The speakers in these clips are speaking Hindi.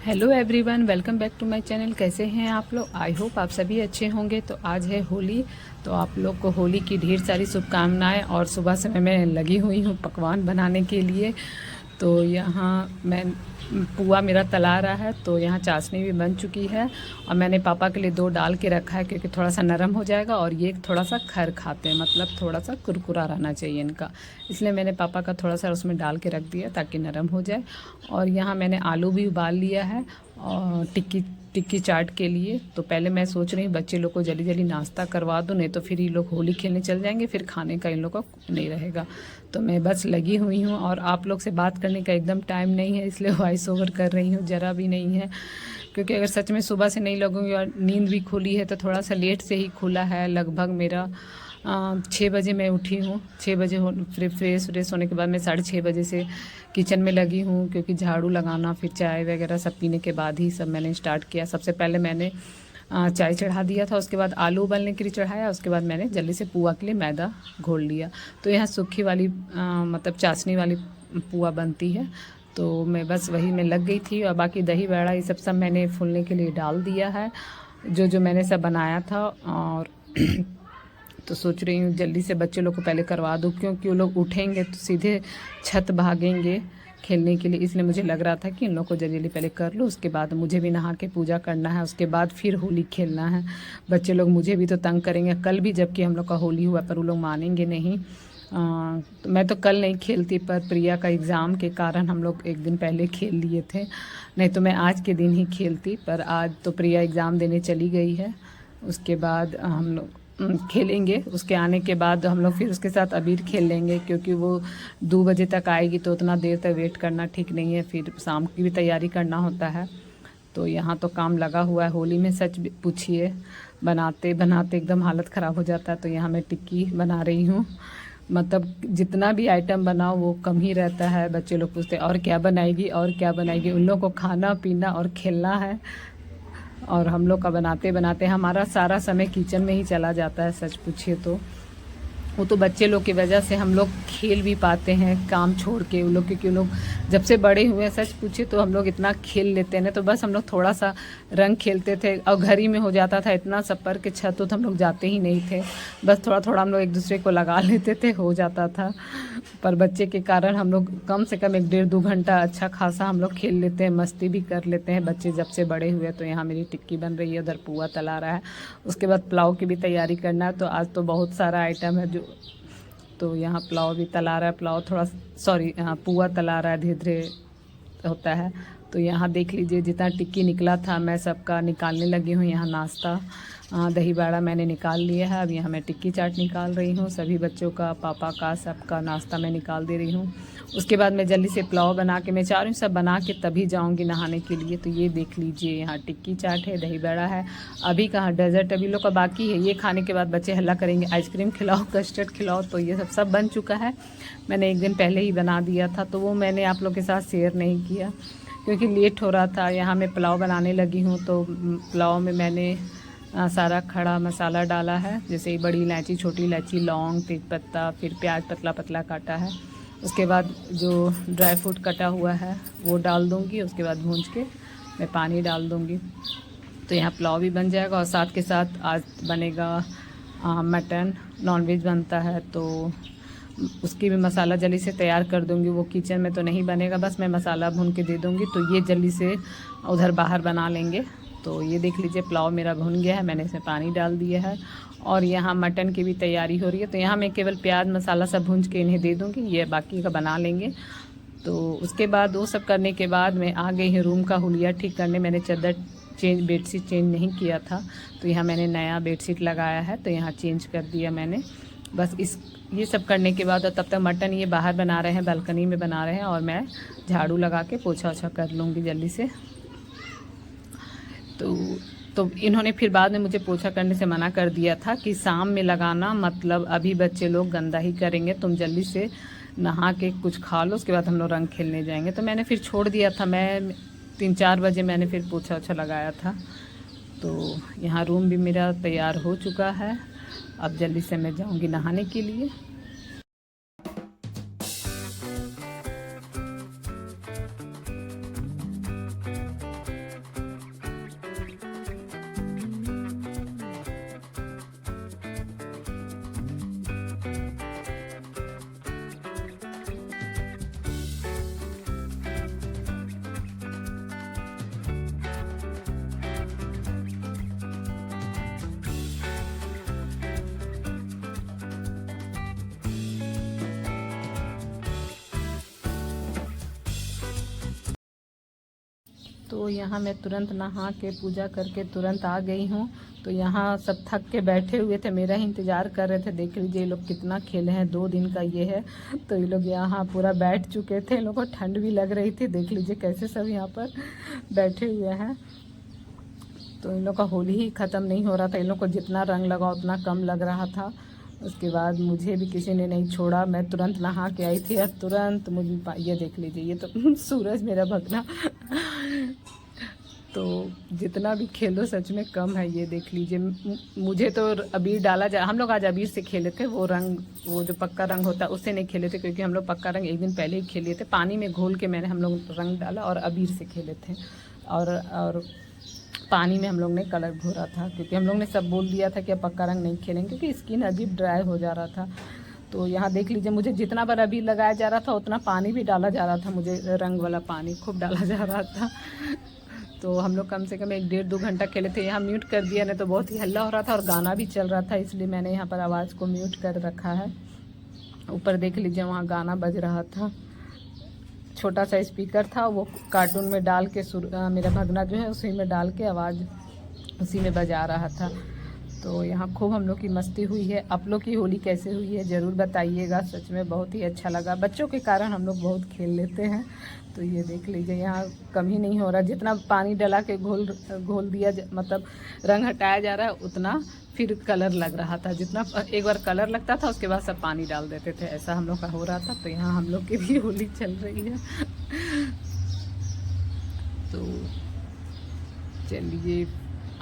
Hello everyone, welcome back to my channel. कैसे हैं आप लोग? आई होप आप सभी अच्छे होंगे। तो आज है होली, तो आप लोग को होली की ढेर सारी शुभकामनाएं। और सुबह से मैं लगी हुई हूँ पकवान बनाने के लिए। तो यहाँ मैं पुआ मेरा तला रहा है, तो यहाँ चाशनी भी बन चुकी है। और मैंने पापा के लिए 2 डाल के रखा है क्योंकि थोड़ा सा नरम हो जाएगा और ये थोड़ा सा खर खाते हैं, मतलब थोड़ा सा कुरकुरा रहना चाहिए इनका, इसलिए मैंने पापा का थोड़ा सा उसमें डाल के रख दिया ताकि नरम हो जाए। और यहाँ मैंने आलू भी उबाल लिया है और टिक्की चाट के लिए। तो पहले मैं सोच रही हूँ बच्चे लोग को जल्दी जल्दी नाश्ता करवा दूँ, नहीं तो फिर ये लोग होली खेलने चल जाएंगे, फिर खाने का इन लोग का नहीं रहेगा। तो मैं बस लगी हुई हूँ और आप लोग से बात करने का एकदम टाइम नहीं है, इसलिए वॉइस ओवर कर रही हूँ, ज़रा भी नहीं है। क्योंकि अगर सच में सुबह से नहीं लगूंगी और नींद भी खुली है तो थोड़ा सा लेट से ही खुला है। लगभग मेरा 6 बजे मैं उठी हूँ। 6 बजे फ्रेश होने के बाद मैं 6:30 बजे से किचन में लगी हूँ, क्योंकि झाड़ू लगाना फिर चाय वगैरह सब पीने के बाद ही सब मैंने स्टार्ट किया। सबसे पहले मैंने चाय चढ़ा दिया था, उसके बाद आलू उबालने के लिए चढ़ाया, उसके बाद मैंने जल्दी से पुआ के लिए मैदा घोल लिया। तो यहाँ सूखी वाली मतलब चाशनी वाली पुआ बनती है, तो मैं बस वही में लग गई थी। और बाकी दही बड़ा ये सब मैंने फूलने के लिए डाल दिया है, जो मैंने सब बनाया था। और तो सोच रही हूँ जल्दी से बच्चे लोग को पहले करवा दूँ, क्योंकि वो लोग उठेंगे तो सीधे छत भागेंगे खेलने के लिए, इसलिए मुझे लग रहा था कि इन लोग को जल्दी जल्दी पहले कर लूँ। उसके बाद मुझे भी नहा के पूजा करना है, उसके बाद फिर होली खेलना है। बच्चे लोग मुझे भी तो तंग करेंगे कल भी, जबकि हम लोग का होली हुआ, पर वो लोग मानेंगे नहीं। तो मैं तो कल नहीं खेलती, पर प्रिया का एग्ज़ाम के कारण हम लोग एक दिन पहले खेल लिए थे, नहीं तो मैं आज के दिन ही खेलती। पर आज तो प्रिया एग्ज़ाम देने चली गई है, उसके बाद हम लोग खेलेंगे। उसके आने के बाद हम लोग फिर उसके साथ अबीर खेल लेंगे, क्योंकि वो 2 बजे तक आएगी तो उतना देर तक वेट करना ठीक नहीं है, फिर शाम की भी तैयारी करना होता है। तो यहाँ तो काम लगा हुआ है होली में, सच पूछिए बनाते बनाते एकदम हालत ख़राब हो जाता है। तो यहाँ मैं टिक्की बना रही हूँ, मतलब जितना भी आइटम बनाओ वो कम ही रहता है। बच्चे लोग पूछते हैं और क्या बनाएगी और क्या बनाएगी, उन लोग को खाना पीना और खेलना है। और हम लोग का बनाते बनाते हमारा सारा समय किचन में ही चला जाता है, सच पूछिए तो। वो तो बच्चे लोग की वजह से हम लोग खेल भी पाते हैं काम छोड़ के, उन लोग, क्योंकि उन लोग जब से बड़े हुए हैं सच पूछे तो हम लोग इतना खेल लेते हैं ना। तो बस हम लोग थोड़ा सा रंग खेलते थे और घर ही में हो जाता था, इतना सपर के छत तो हम लोग जाते ही नहीं थे, बस थोड़ा थोड़ा हम लोग एक दूसरे को लगा लेते थे, हो जाता था। पर बच्चे के कारण हम लोग कम से कम 1-1.5 घंटा अच्छा खासा हम लोग खेल लेते हैं, मस्ती भी कर लेते हैं बच्चे जब से बड़े हुए। तो यहाँ मेरी टिक्की बन रही है, उधर पुआ तला रहा है, उसके बाद पुलाव की भी तैयारी करना है। तो आज तो बहुत सारा आइटम है जो, तो यहाँ पुलाव भी तला रहा है, पुलाव थोड़ा सॉरी पुआ तला रहा है, धीरे धीरे होता है। तो यहाँ देख लीजिए जितना टिक्की निकला था मैं सबका निकालने लगी हूँ। यहाँ नाश्ता दही बाड़ा मैंने निकाल लिया है, अब यहाँ मैं टिक्की चाट निकाल रही हूँ। सभी बच्चों का, पापा का, सबका नाश्ता मैं निकाल दे रही हूँ। उसके बाद मैं जल्दी से पुलाव बना के, मैं चाह रही हूँ सब बना के तभी जाऊँगी नहाने के लिए। तो ये देख लीजिए यहाँ टिक्की चाट है, दही बड़ा है। अभी कहाँ डेजर्ट अभी लोग का बाकी है, ये खाने के बाद बच्चे हल्ला करेंगे आइसक्रीम खिलाओ, कस्टर्ड खिलाओ। तो ये सब बन चुका है, मैंने एक दिन पहले ही बना दिया था, तो वो मैंने आप लोग के साथ शेयर नहीं किया क्योंकि लेट हो रहा था। यहाँ मैं पुलाव बनाने लगी हूँ, तो पुलाव में मैंने सारा खड़ा मसाला डाला है, जैसे बड़ी इलायची, छोटी इलायची, लौंग, तेज़पत्ता, फिर प्याज पतला पतला काटा है। उसके बाद जो ड्राई फ्रूट कटा हुआ है वो डाल दूँगी, उसके बाद भूंज के मैं पानी डाल दूँगी। तो यहाँ पुलाव भी बन जाएगा और साथ के साथ आज बनेगा मटन, नॉनवेज बनता है, तो उसकी भी मसाला जल्दी से तैयार कर दूँगी। वो किचन में तो नहीं बनेगा, बस मैं मसाला भून के दे दूँगी, तो ये जल्दी से उधर बाहर बना लेंगे। तो ये देख लीजिए पुलाव मेरा भुन गया है, मैंने इसमें पानी डाल दिया है और यहाँ मटन की भी तैयारी हो रही है। तो यहाँ मैं केवल प्याज मसाला सब भून के इन्हें दे दूँगी, ये बाकी का बना लेंगे। तो उसके बाद वो सब करने के बाद मैं आ गई हूँ रूम का हुलिया ठीक करने। मैंने चादर चेंज, बेडशीट चेंज नहीं किया था, तो यहाँ मैंने नया बेडशीट लगाया है, तो यहाँ चेंज कर दिया मैंने। बस ये सब करने के बाद, और तब तक मटन ये बाहर बना रहे हैं, बालकनी में बना रहे हैं, और मैं झाड़ू लगा के पोछा ओछा कर लूँगी जल्दी से। तो इन्होंने फिर बाद में मुझे पोछा करने से मना कर दिया था कि शाम में लगाना, मतलब अभी बच्चे लोग गंदा ही करेंगे, तुम जल्दी से नहा के कुछ खा लो, उसके बाद हम लोग रंग खेलने जाएंगे। तो मैंने फिर छोड़ दिया था, मैं 3-4 बजे मैंने फिर पोछा ओछा लगाया था। तो यहाँ रूम भी मेरा तैयार हो चुका है, अब जल्दी से मैं जाऊँगी नहाने के लिए। तो यहाँ मैं तुरंत नहा के पूजा करके तुरंत आ गई हूँ। तो यहाँ सब थक के बैठे हुए थे, मेरा ही इंतज़ार कर रहे थे। देख लीजिए ये लोग कितना खेले हैं, 2 दिन का ये है। तो ये लोग यहाँ पूरा बैठ चुके थे, इन लोगों को ठंड भी लग रही थी। देख लीजिए कैसे सब यहाँ पर बैठे हुए हैं। तो इन लोग का होली ही ख़त्म नहीं हो रहा था, इन लोग को जितना रंग लगा उतना कम लग रहा था। उसके बाद मुझे भी किसी ने नहीं छोड़ा, मैं तुरंत नहा के आई थी और तुरंत मुझे ये देख लीजिए, ये तो सूरज मेरा भगना। तो जितना भी खेलो सच में कम है। ये देख लीजिए, मुझे तो अबीर डाला जा, हम लोग आज अबीर से खेले थे। वो रंग, वो जो पक्का रंग होता है उससे नहीं खेले थे, क्योंकि हम लोग पक्का रंग एक दिन पहले ही खेले थे। पानी में घोल के हम लोग रंग डाला और अबीर से खेले थे। और पानी में हम लोग ने कलर घोरा था, क्योंकि हम लोग ने सब बोल दिया था कि अब पक्का रंग नहीं खेलेंगे, क्योंकि स्किन अजीब ड्राई हो जा रहा था। तो यहाँ देख लीजिए, मुझे जितना बार अबीर लगाया जा रहा था उतना पानी भी डाला जा रहा था, मुझे रंग वाला पानी खूब डाला जा रहा था। तो हम लोग कम से कम 1-1.5-2 घंटा खेले थे। यहाँ म्यूट कर दिया, नहीं तो बहुत ही हल्ला हो रहा था और गाना भी चल रहा था, इसलिए मैंने यहाँ पर आवाज़ को म्यूट कर रखा है। ऊपर देख लीजिए वहाँ गाना बज रहा था, छोटा सा स्पीकर था, वो कार्टून में डाल के मेरा भगना जो है उसी में डाल के आवाज़ उसी में बजा रहा था। तो यहाँ खूब हम लोग की मस्ती हुई है। आप लोग की होली कैसे हुई है ज़रूर बताइएगा, सच में बहुत ही अच्छा लगा। बच्चों के कारण हम लोग बहुत खेल लेते हैं। तो ये देख लीजिए यहाँ कम ही नहीं हो रहा, जितना पानी डला के घोल दिया, मतलब रंग हटाया जा रहा है, उतना फिर कलर लग रहा था। जितना एक बार कलर लगता था उसके बाद सब पानी डाल देते थे, ऐसा हम लोग का हो रहा था। तो यहाँ हम लोग की भी होली चल रही है। तो चलिए,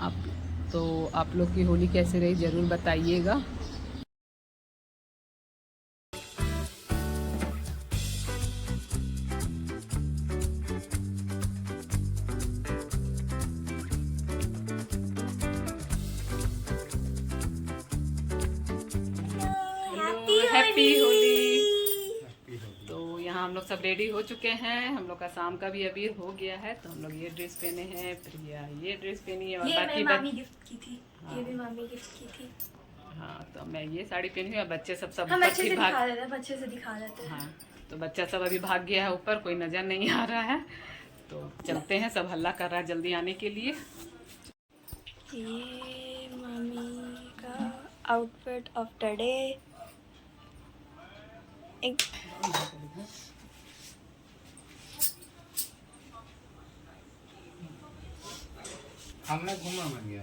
आप लोग की होली कैसे रही ज़रूर बताइएगा। हैप्पी होली। तो यहाँ हम लोग सब रेडी हो चुके हैं, हम लोग का शाम का भी अबीर हो गया है। तो हम लोग ये ड्रेस पहने हैं, प्रिया ये ड्रेस पहनी है और बाकी मामी गिफ्ट की थी। हाँ। ये भी मामी गिफ्ट की थी। हाँ, तो मैं ये साड़ी पहनी हुई, बच्चे सब हम अच्छे से दिखा रहे थे, अच्छे से दिखा रहे थे। हाँ, तो बच्चा सब अभी भाग गया है ऊपर, कोई नजर नहीं आ रहा है। तो चलते हैं, सब हल्ला कर रहा है जल्दी आने के लिए। ये मामी का आउटफिट ऑफ द डे। हमने घूमा मन गया।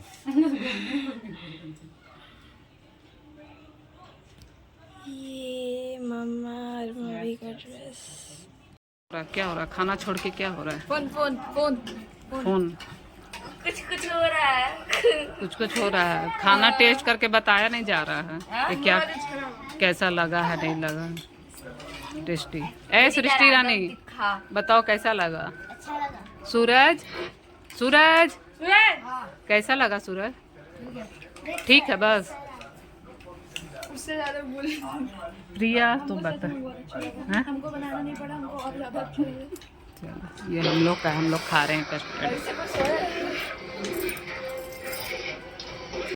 ये मम्मा और मम्मी का ड्रेस। क्या हो रहा है? खाना छोड़ के क्या हो रहा है? फोन फोन फोन फोन कुछ हो रहा है। कुछ हो रहा है। खाना टेस्ट करके बताया नहीं जा रहा है कि क्या कैसा लगा है, नहीं लगा टेस्टी। सृष्टि रानी बताओ कैसा लगा? अच्छा लगा। सूरज कैसा लगा? सूरज ठीक है, बस उससे ज़्यादा बोल। प्रिया तुम बता। हमको बनाना नहीं पड़ा, हमको और ज़्यादा अच्छा लगा। ये हम लोग खा रहे हैं कस्टर्ड।